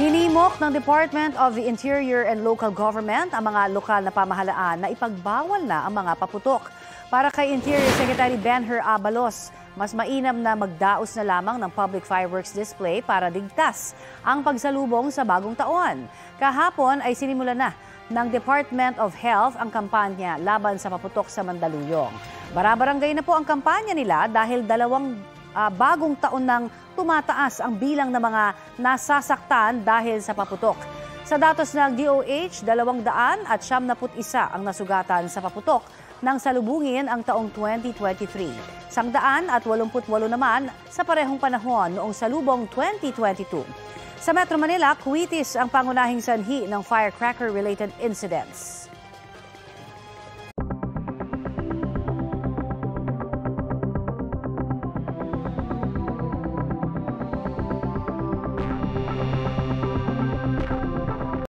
Hinimok ng Department of the Interior and Local Government ang mga lokal na pamahalaan na ipagbawal na ang mga paputok. Para kay Interior Secretary Benher Abalos, mas mainam na magdaos na lamang ng public fireworks display para ligtas ang pagsalubong sa bagong taon. Kahapon ay sinimula na ng Department of Health ang kampanya laban sa paputok sa Mandaluyong. Barabarangay na po ang kampanya nila dahil dalawang bagong taon nang tumataas ang bilang ng mga nasasaktan dahil sa paputok. Sa datos ng DOH, 291 ang nasugatan sa paputok nang salubungin ang taong 2023. 188 naman sa parehong panahon noong salubong 2022. Sa Metro Manila, Kuwitis ang pangunahing sanhi ng firecracker-related incidents.